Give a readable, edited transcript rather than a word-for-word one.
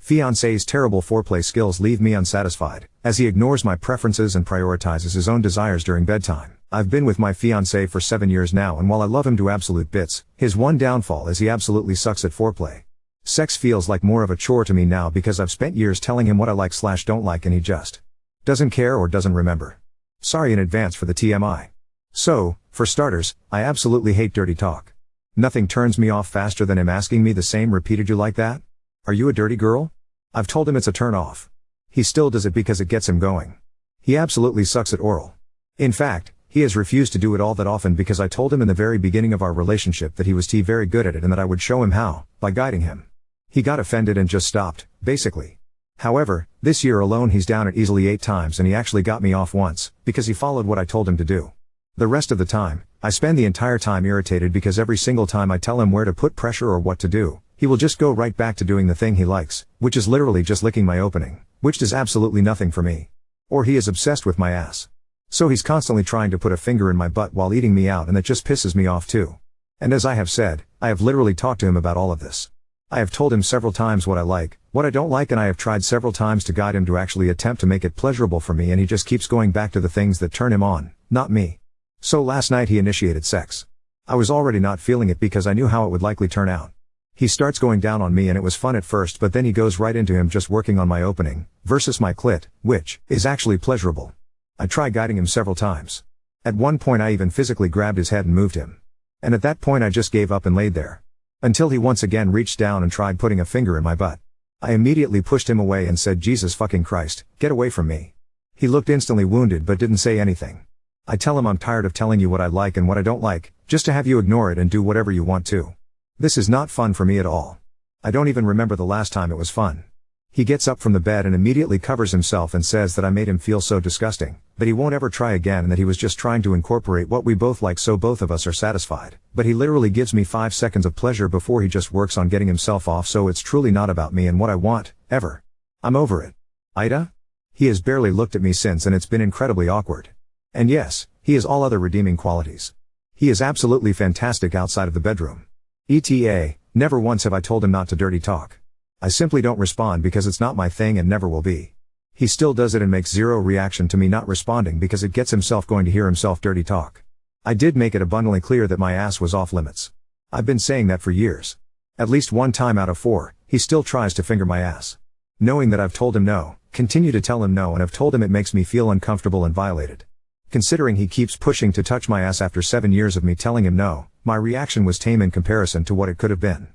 Fiancé's terrible foreplay skills leave me unsatisfied, as he ignores my preferences and prioritizes his own desires during bedtime. I've been with my fiancé for 7 years now, and while I love him to absolute bits, his one downfall is he absolutely sucks at foreplay. Sex feels like more of a chore to me now because I've spent years telling him what I like/don't like and he just doesn't care or doesn't remember. Sorry in advance for the TMI. So, for starters, I absolutely hate dirty talk. Nothing turns me off faster than him asking me the same repeated "you like that? Are you a dirty girl?" I've told him it's a turn off. He still does it because it gets him going. He absolutely sucks at oral. In fact, he has refused to do it all that often because I told him in the very beginning of our relationship that he was very good at it and that I would show him how, by guiding him. He got offended and just stopped, basically. However, this year alone he's down it easily 8 times, and he actually got me off once, because he followed what I told him to do. The rest of the time, I spend the entire time irritated because every single time I tell him where to put pressure or what to do, he will just go right back to doing the thing he likes, which is literally just licking my opening, which does absolutely nothing for me. Or he is obsessed with my ass. So he's constantly trying to put a finger in my butt while eating me out, and that just pisses me off too. And as I have said, I have literally talked to him about all of this. I have told him several times what I like, what I don't like, and I have tried several times to guide him to actually attempt to make it pleasurable for me, and he just keeps going back to the things that turn him on, not me. So last night he initiated sex. I was already not feeling it because I knew how it would likely turn out. He starts going down on me and it was fun at first, but then he goes right into him just working on my opening, versus my clit, which is actually pleasurable. I try guiding him several times. At one point I even physically grabbed his head and moved him. And at that point I just gave up and laid there. Until he once again reached down and tried putting a finger in my butt. I immediately pushed him away and said, "Jesus fucking Christ, get away from me." He looked instantly wounded but didn't say anything. I tell him I'm tired of telling you what I like and what I don't like, just to have you ignore it and do whatever you want to. This is not fun for me at all. I don't even remember the last time it was fun. He gets up from the bed and immediately covers himself and says that I made him feel so disgusting, that he won't ever try again, and that he was just trying to incorporate what we both like so both of us are satisfied. But he literally gives me 5 seconds of pleasure before he just works on getting himself off, so it's truly not about me and what I want, ever. I'm over it. Ida? He has barely looked at me since, and it's been incredibly awkward. And yes, he has all other redeeming qualities. He is absolutely fantastic outside of the bedroom. ETA, never once have I told him not to dirty talk. I simply don't respond because it's not my thing and never will be. He still does it and makes zero reaction to me not responding because it gets himself going to hear himself dirty talk. I did make it abundantly clear that my ass was off limits. I've been saying that for years. At least 1 time out of 4, he still tries to finger my ass. Knowing that I've told him no, continue to tell him no, and have told him it makes me feel uncomfortable and violated. Considering he keeps pushing to touch my ass after 7 years of me telling him no, my reaction was tame in comparison to what it could have been.